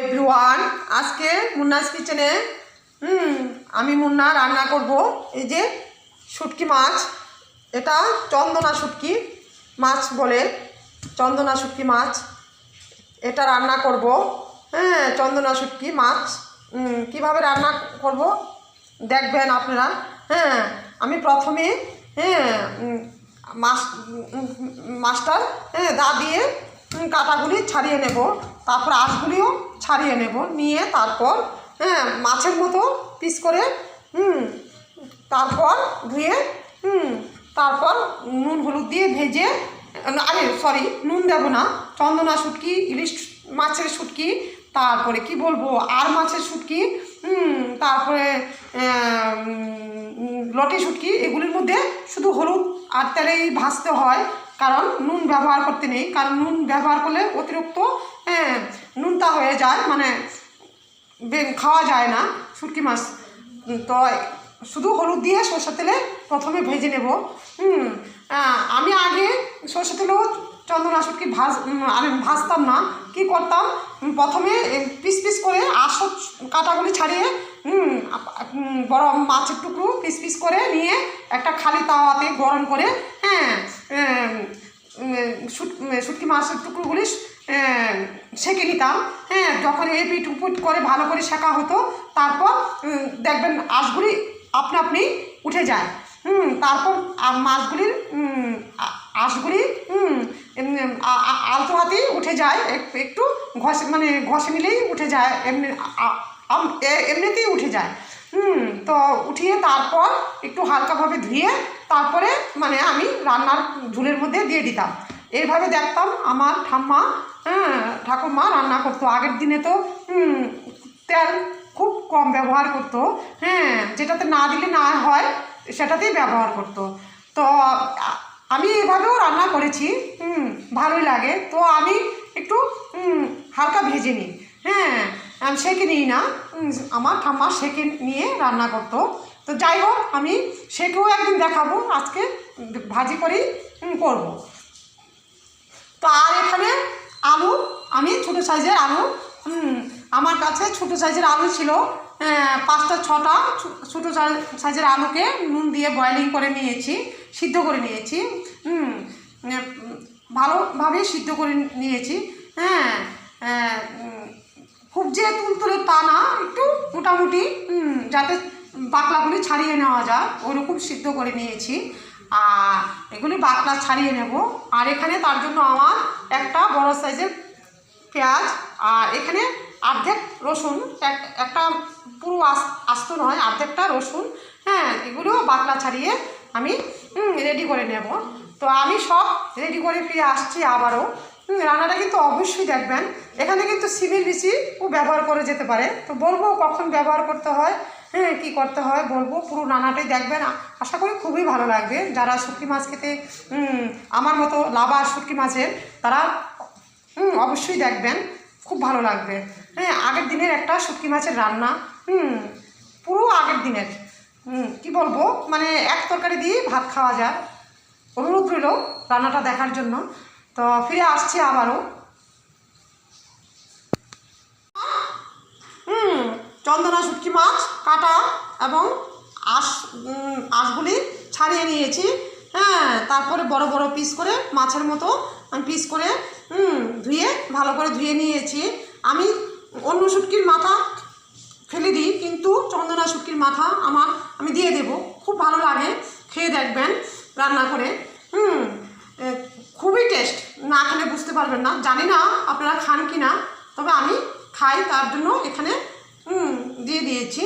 Everyone, আজকে মুন্নাস কিচেনে আমি মুন্না রান্না করব এই যে শুটকি মাছ। এটা চন্দনা শুটকি মাছ বলে, চন্দনা শুটকি মাছ এটা রান্না করব। হ্যাঁ, চন্দনা শুটকি মাছ কিভাবে রান্না করব দেখবেন আপনারা। হ্যাঁ, আমি প্রথমে মাছটার দা দিয়ে কাঁটাগুলি ছাড়িয়ে নেব, তারপর আঁশগুলিও ছাড়িয়ে নেব, নিয়ে তারপর মাছের মতো পিস করে তারপর ধুয়ে তারপর নুন হলুদ দিয়ে ভেজে, নুন দেবো না, চন্দনা শুটকি, ইলিশ মাছের শুটকি, তারপরে কি বলবো আর মাছের শুটকি, তারপরে লটে শুটকি, এগুলির মধ্যে শুধু হলুদ আর তেলেই ভাজতে হয়, কারণ নুন ব্যবহার করতে নেই। কারণ নুন ব্যবহার করলে অতিরিক্ত নুনতা হয়ে যায়, মানে খাওয়া যায় না শুটকি মাছ। তো শুধু হলুদ দিয়ে সরষের তেলে প্রথমে ভেজে নেব। আমি আগে সরষের তেলেও চন্দনা শুটকি আমি ভাজতাম না। কি করতাম, প্রথমে পিস পিস করে আঁশ কাঁটাগুলি ছাড়িয়ে বড় মাছের টুকরো পিস পিস করে নিয়ে একটা খালি তাওয়াতে গরম করে শুটকি মাছের টুকরোগুলি সেঁকে নিতাম। যখন এপিট উপুট করে ভালো করে সেঁকা হতো, তারপর দেখবেন আঁশগুলি আপনা আপনি উঠে যায়। তারপর মাছগুলির আঁশগুলি আলতো হাতেই উঠে যায়, একটু ঘষে নিলেই উঠে যায়, এমনিতেই উঠে যায়। তো উঠিয়ে তারপর একটু হালকাভাবে ধুয়ে তারপরে আমি রান্নার ঝুলের মধ্যে দিয়ে দিতাম। এইভাবে দেখতাম আমার ঠাকুমা রান্না করতো। আগের দিনে তো তেল খুব কম ব্যবহার করতো, যেটাতে না দিলে না হয় সেটাতেই ব্যবহার করতো। তো আমি এভাবেও রান্না করেছি, ভালোই লাগে। তো আমি একটু হালকা ভেজে নিই, সেঁকে নিই না, আমার ঠাম্মা সেঁকে নিয়ে রান্না করতো। তো যাই হোক, আমি সেঁকেও একদিন দেখাবো, আজকে ভাজি করেই করব। তো আর এখানে আলু, আমি ছোটো সাইজের আলু, আমার কাছে ছোটো সাইজের আলু ছিল 5-6টা ছোটো সাইজের আলুকে নুন দিয়ে বয়েলিং করে নিয়েছি, সিদ্ধ করে নিয়েছি, ভালোভাবে সিদ্ধ করে নিয়েছি। খুব যে তুলতুলে তা না, একটু মোটামুটি যাতে বাকলাগুলি ছাড়িয়ে নেওয়া যায় ওইরকম সিদ্ধ করে নিয়েছি। আর এগুলি বাকলা ছাড়িয়ে নেব। আর এখানে তার জন্য আমার একটা বড় সাইজের পেঁয়াজ, আর এখানে অর্ধেক রসুন, একটা পুরো আস্ত নয়, অর্ধেকটা রসুন, এগুলো বাকলা ছাড়িয়ে আমি রেডি করে নেব। তো আমি সব রেডি করে ফিরে আসছি আবারও। রান্নাটা কিন্তু অবশ্যই দেখবেন। এখানে কিন্তু সিমের বিচিও ব্যবহার করে যেতে পারে, তো বলবো কখন ব্যবহার করতে হয়, কি করতে হয় বলবো, পুরো রান্নাটাই দেখবেন। আশা করি খুবই ভালো লাগবে। যারা শুটকি মাছ খেতে আমার মতো লাভার শুটকি মাছের, তারা অবশ্যই দেখবেন, খুব ভালো লাগবে। আগের দিনের একটা শুটকি মাছের রান্না, পুরো আগের দিনের, কি বলবো, এক তরকারি দিয়ে ভাত খাওয়া যায়। অনুরোধ রইল রান্নাটা দেখার জন্য। তো ফিরে আসছি আবারও। চন্দনা শুটকি মাছ কাটা এবং আঁশগুলি ছাড়িয়ে নিয়েছি। তারপরে বড় বড় পিস করে মাছের মতো পিস করে ধুয়ে ভালো করে ধুয়ে নিয়েছি। আমি অন্য শুটকির মাথা ফেলে দিই, কিন্তু চন্দনা শুটকির মাথা আমি দিয়ে দেব, খুব ভালো লাগে, খেয়ে দেখবেন রান্না করে। খুবই টেস্ট, না খেলে বুঝতে পারবেন না। জানি না আপনারা খান কি না, তবে আমি খাই, তার জন্য এখানে দিয়ে দিয়েছি।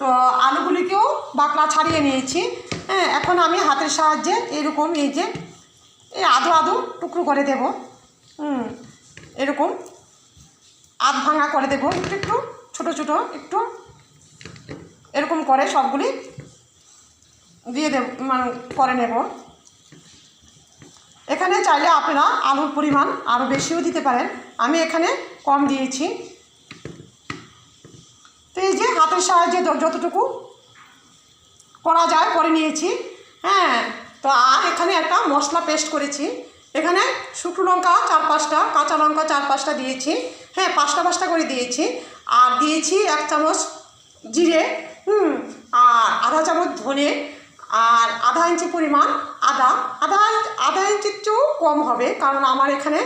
তো আলুগুলিকেও বাকলা ছাড়িয়ে নিয়েছি। এখন আমি হাতের সাহায্যে এরকম এই আধো আধো টুকরো করে দেব, এরকম আধ ভাঙা করে দেব, একটু একটু ছোটো ছোটো একটু এরকম করে সবগুলি দিয়ে দেব, করে নেব। এখানে চাইলে আপনারা আলুর পরিমাণ আরও বেশিও দিতে পারেন, আমি এখানে কম দিয়েছি। তো এই যে হাতের সাহায্যে যতটুকু করা যায় করে নিয়েছি। তো আর এখানে একটা মশলা পেস্ট করেছি। এখানে শুকনো লঙ্কা 4-5টা, কাঁচা লঙ্কা 4-5টা দিয়েছি। হ্যাঁ, পাঁচটা করে দিয়েছি। আর দিয়েছি 1 চামচ জিরে, আর আধা চামচ ধনে, আর আধা ইঞ্চি পরিমাণ আদা। আধা ইঞ্চির চেয়েও কম হবে, কারণ আমার এখানে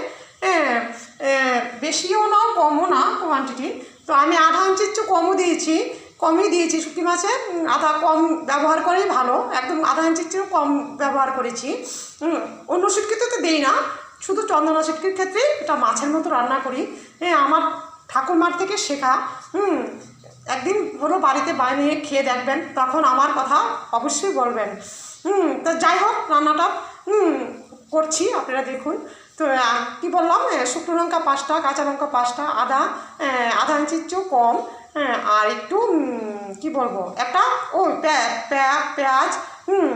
বেশিও না কমও না কোয়ান্টিটি। তো আমি আধা ইঞ্চির চেয়ে কমই দিয়েছি। শুটকি মাছে আদা কম ব্যবহার করেই ভালো, একদম আধা ইঞ্চির চেয়েও কম ব্যবহার করেছি। অন্য শুটকিতে তো দিই না, শুধু চন্দনা শুটকির ক্ষেত্রে এটা মাছের মতো রান্না করি। আমার ঠাকুরমার থেকে শেখা। একদিন হলো বাড়িতে বানিয়ে খেয়ে দেখবেন, তখন আমার কথা অবশ্যই বলবেন। তো যাই হোক, রান্নাটা করছি, আপনারা দেখুন। তো কী বললাম, শুকনো লঙ্কা 5টা, কাঁচা লঙ্কা 5টা, আধা ইঞ্চির চেয়েও কম, আর একটু কি বলবো, একটা পেঁয়াজ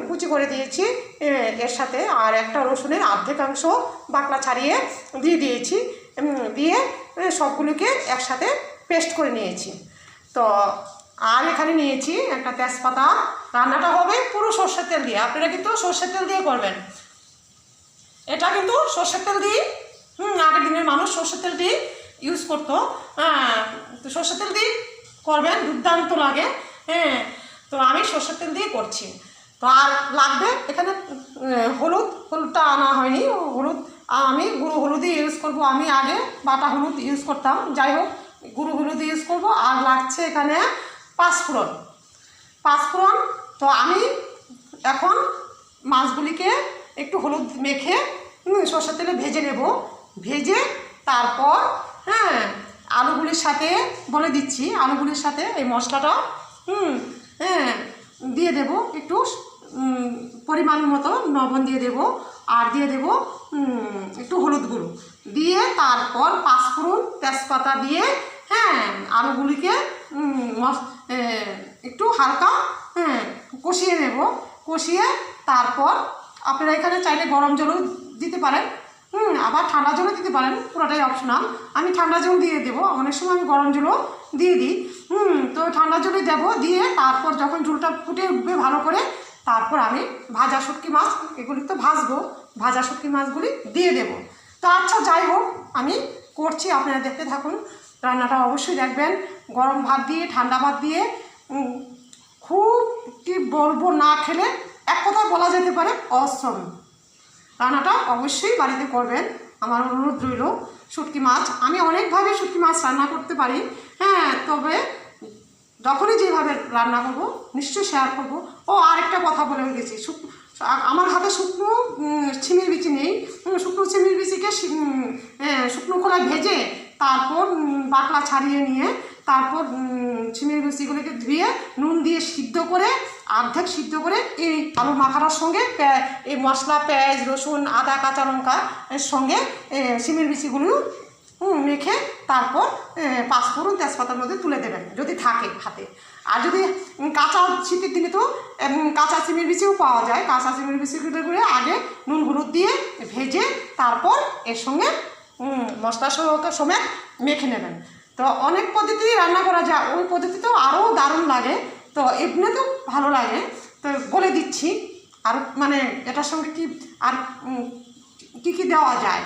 কুচি করে দিয়েছি এর সাথে, আর একটা রসুনের অর্ধেকাংশ বাকলা ছাড়িয়ে দিয়েছি। দিয়ে সবগুলোকে একসাথে পেস্ট করে নিয়েছি। তো আর এখানে নিয়েছি একটা তেজপাতা। রান্নাটা হবে পুরো সর্ষের তেল দিয়ে, আপনারা কিন্তু সর্ষের তেল দিয়ে করবেন। এটা কিন্তু সর্ষের তেল দিয়ে, আগের দিনের মানুষ সর্ষের তেল দিয়ে ইউজ করতো। তো সর্ষের তেল দিয়ে করবেন, দুর্দান্ত লাগে। তো আমি সর্ষের তেল দিয়ে করছি। তো আর লাগবে এখানে হলুদটা আনা হয়নি। হলুদ আমি গুঁড়ো হলুদই ইউজ করব। আমি আগে বাটা হলুদ ইউজ করতাম, যাই হোক গুঁড়ো হলুদ ইউজ করব। আর লাগছে এখানে পাঁচফোড়ন। তো আমি এখন মাছগুলিকে একটু হলুদ মেখে সর্ষের তেলে ভেজে নেব। ভেজে তারপর আলুগুলির সাথে বলে দিচ্ছি, আলুগুলির সাথে এই মশলাটা দিয়ে দেব। একটু পরিমাণ মতো লবণ দিয়ে দেব, আর দিয়ে দেব একটু হলুদ গুঁড়ো দিয়ে, তারপর পাঁচফোড়ন তেজপাতা দিয়ে আলুগুলিকে একটু হালকা কষিয়ে নেব। কষিয়ে তারপর আপনারা এখানে চাইলে গরম জলও দিতে পারেন, আবার ঠান্ডা জলও দিতে পারেন, পুরোটাই অপশনাল। আমি ঠান্ডা জল দিয়ে দেবো, অনেক সময় আমি গরম জলও দিয়ে দিই। তো ঠান্ডা জলই দেবো। দিয়ে তারপর যখন ঝোলটা ফুটে উঠবে ভালো করে, তারপর আমি ভাজা শুটকি মাছ, এগুলি তো ভাজবো, ভাজা শুটকি মাছগুলি দিয়ে দেব। তো আচ্ছা, যাই হোক আমি করছি, আপনারা দেখতে থাকুন। রান্নাটা অবশ্যই দেখবেন। গরম ভাত দিয়ে, ঠান্ডা ভাত দিয়ে, খুব কি বলবো, না খেলে এক কথায় বলা যেতে পারে অসম। রান্নাটা অবশ্যই বাড়িতে করবেন, আমার অনুরোধ রইল। শুটকি মাছ আমি অনেকভাবে শুটকি মাছ রান্না করতে পারি, তবে যখনই যেভাবে রান্না করবো নিশ্চয়ই শেয়ার করবো। আরেকটা কথা বলে গেছি, আমার হাতে শুকনো ছিমের বিচি নেই। শুকনো ছিমের বিচিকে শুকনো খোলায় ভেজে তারপর বাকলা ছাড়িয়ে নিয়ে, তারপর ছিমের বিচিগুলোকে ধুয়ে নুন দিয়ে অর্ধেক সিদ্ধ করে এই আলু মাখাটার সঙ্গে এই মশলা, পেঁয়াজ, রসুন, আদা, কাঁচা লঙ্কা এর সঙ্গে সিমের বিচিগুলো মেখে তারপর পাঁচফোড়ন তেজপাতার মধ্যে তুলে দেবেন যদি থাকে হাতে। আর যদি কাঁচা, শীতের দিনে তো কাঁচা সিমের বিচিও পাওয়া যায়, কাঁচা সিমের বিচিগুলো করে আগে নুন হলুদ দিয়ে ভেজে তারপর এর সঙ্গে মশলা সমেত মেখে নেবেন। তো অনেক পদ্ধতি রান্না করা যায়, ওই পদ্ধতিতেও আরও দারুণ লাগে। তো এমনিতেও ভালো লাগে। তো বলে দিচ্ছি আর এটার সঙ্গে কি দেওয়া যায়।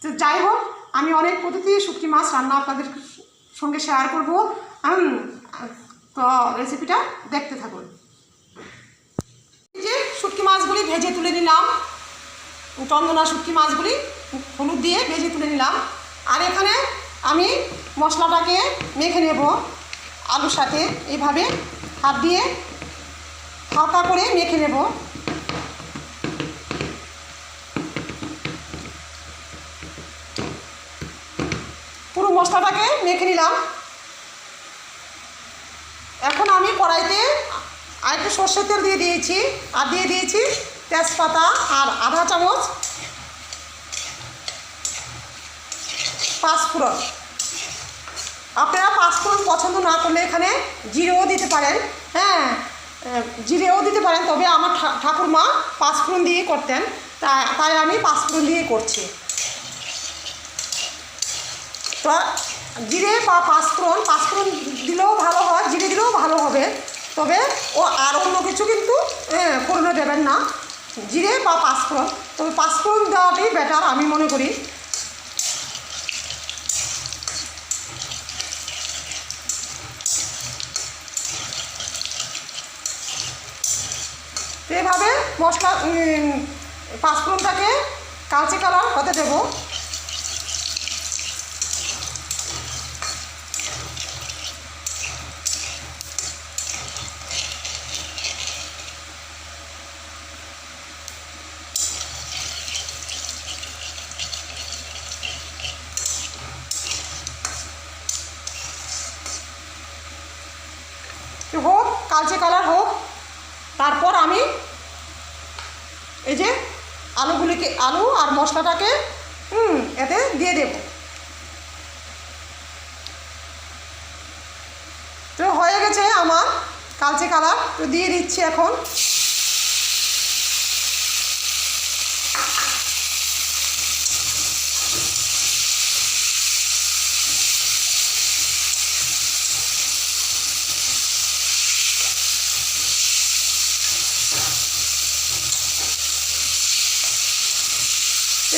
তো যাই হোক, আমি অনেক পদ্ধতি শুটকি মাছ রান্না আপনাদের সঙ্গে শেয়ার করব। তো রেসিপিটা দেখতে থাকুন। যে শুটকি মাছগুলি ভেজে তুলে নিলাম, চন্দনা শুটকি মাছগুলি হলুদ দিয়ে ভেজে তুলে নিলাম। আর এখানে আমি মশলাটাকে মেখে নেব আলুর সাথে, এইভাবে হাত দিয়ে হালকা করে মেখে নেব। পুরো মশলাটাকে মেখে নিলাম। এখন আমি কড়াইতে আরেকটু সর্ষের তেল দিয়ে দিয়েছি, আর দিয়ে দিয়েছি তেজপাতা, আর আধা চামচ পাঁচফোড়ন। আপনারা পাঁচফোড়ন পছন্দ না করলে এখানে জিরেও দিতে পারেন, জিরেও দিতে পারেন, তবে আমার ঠাকুরমা পাঁচফোড়ন দিয়ে করতেন, তাই আমি পাঁচফোড়ন দিয়ে করছি। তো জিরে বা পাঁচফোড়ন দিলেও ভালো হয়, জিরে দিলেও ভালো হবে, তবে আর অন্য কিছু কিন্তু ফোড়নে দেবেন না, জিরে বা পাঁচফোড়ন। তবে পাঁচফোড়ন দেওয়াটাই বেটার আমি মনে করি। এভাবে মশলা পাঁচফোড়নটাকে কালচে কালার হতে দেবো। হোক কালচে কালার হোক, তারপর আমি এই যে আলু আর মশলাটাকে এতে দিয়ে দেব। তো হয়ে গেছে আমার কালচে কালার, তো দিয়ে দিচ্ছি এখন।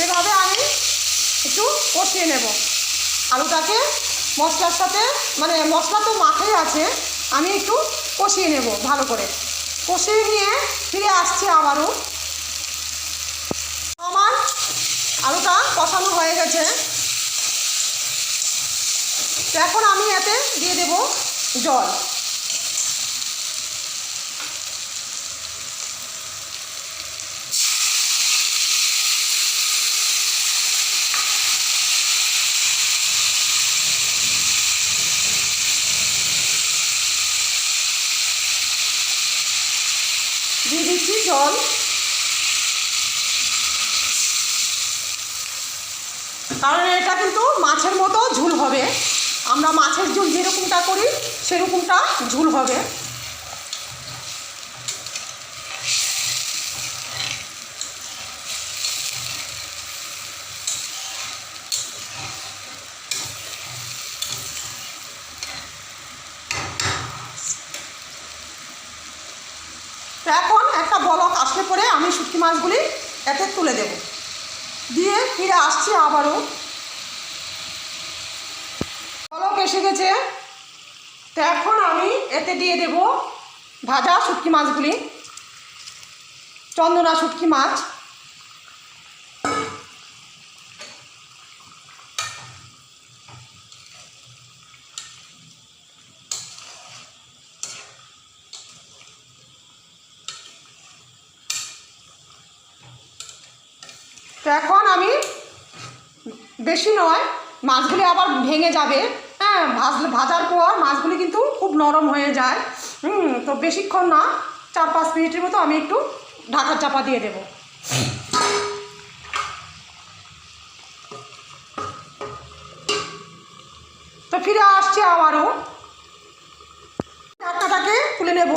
এভাবে আমি একটু কষিয়ে নেব আলুটাকে মশলার সাথে, মানে মশলা তো মাখাই আছে, আমি একটু কষিয়ে নেব ভালো করে। কষিয়ে নিয়ে ফিরে আসছি আবারও। আমার আলুটা কষানো হয়ে গেছে, তো এখন আমি এতে দিয়ে দেব জল। দিয়ে দিচ্ছি জল। কারণ এটা কিন্তু মাছের মতো ঝোল হবে, আমরা মাছের ঝোল যেরকমটা করি সেরকমটা ঝোল হবে। তো এখন একটা বলক আসলে পরে আমি শুটকি মাছগুলি এতে তুলে দেব, দিয়ে ফিরে আসছি আবারও। বলক এসে গেছে, তো এখন আমি এতে দিয়ে দেব ভাজা শুটকি মাছগুলি, চন্দনা শুটকি মাছ। তো এখন আমি বেশি নয়, মাছগুলি আবার ভেঙে যাবে, হ্যাঁ ভাজার পর মাছগুলি কিন্তু খুব নরম হয়ে যায়। তো বেশিক্ষণ না, 4-5 মিনিটের মতো আমি একটু ঢাকা চাপা দিয়ে দেব। তো ফিরে আসছি আবারও, ঢাকনাটাকে খুলে নেব।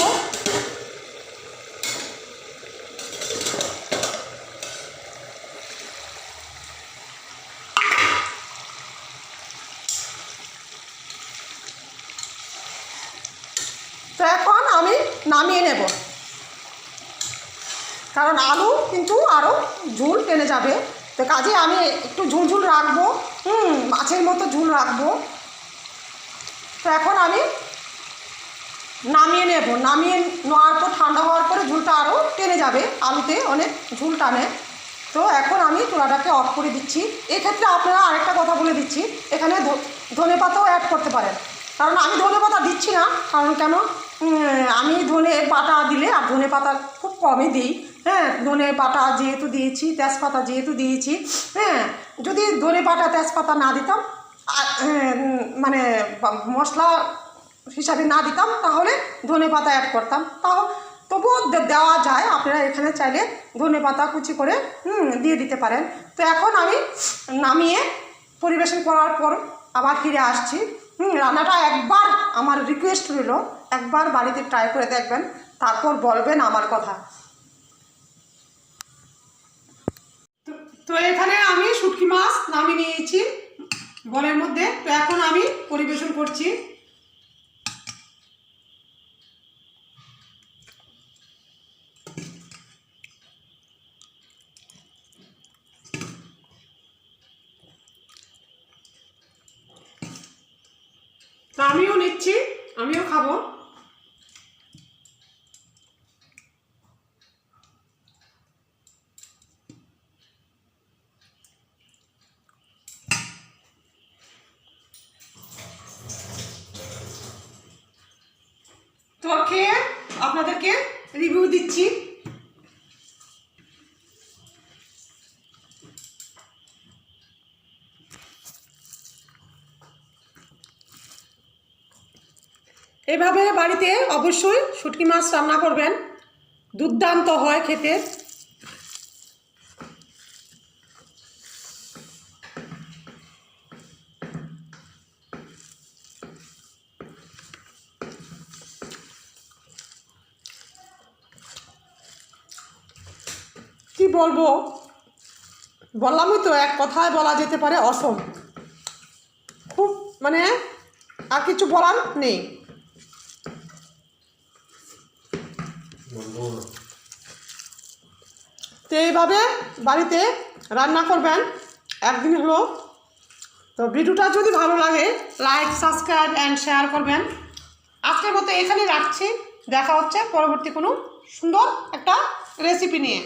তো এখন আমি নামিয়ে নেব, কারণ আলু কিন্তু আরও ঝোল টেনে যাবে, তো কাজে আমি একটু ঝুল রাখবো, মাছের মতো ঝোল রাখবো। তো এখন আমি নামিয়ে নেব, নামিয়ে নেওয়ার পর ঠান্ডা হওয়ার পরে ঝোলটা আরও টেনে যাবে, আলুতে অনেক ঝোল টানে। তো এখন আমি চুলাটাকে অফ করে দিচ্ছি। এক্ষেত্রে আপনারা আরেকটা কথা বলে দিচ্ছি, এখানে ধনেপাতাও অ্যাড করতে পারেন, কারণ আমি ধনেপাতা দিচ্ছি না, কারণ কেন আমি ধনে পাতা দিলে আর ধনে পাতা খুব কমই দিই, হ্যাঁ ধনে পাতা যেহেতু দিয়েছি, তেজপাতা যেহেতু দিয়েছি, হ্যাঁ যদি ধনে পাতা তেজপাতা না দিতাম, মানে মশলা হিসাবে না দিতাম, তাহলে ধনে পাতা অ্যাড করতাম, তাও তবুও দেওয়া যায়, আপনারা এখানে চাইলে ধনে পাতা কুচি করে দিয়ে দিতে পারেন। তো এখন আমি নামিয়ে পরিবেশন করার পর আবার ফিরে আসছি। রান্নাটা একবার আমার রিকোয়েস্ট রইল, একবার বাড়িতে ট্রাই করে দেখবেন, তারপর বলবেন আমার কথা। তো এখানে আমি শুটকি মাছ নামিয়ে নিয়েছি বলের মধ্যে, তো এখন আমি পরিবেশন করছি। তো আমিও নিচ্ছি, আমিও খাবো। আপনাদেরকে রিভিউ দিচ্ছি। এভাবে বাড়িতে অবশ্যই শুটকি মাছ রান্না করবেন, দুর্দান্ত হয় খেতে। কি বলবো, বললামই তো, এক কথায় বলা যেতে পারে অসম। খুব মানে আর কিছু বলার নেই। তো এইভাবে বাড়িতে রান্না করবেন একদিন হলো। তো ভিডিওটা যদি ভালো লাগে লাইক, সাবস্ক্রাইব অ্যান্ড শেয়ার করবেন। আজকের মতো এখানেই রাখছি, দেখা হচ্ছে পরবর্তী কোনো সুন্দর একটা রেসিপি নিয়ে।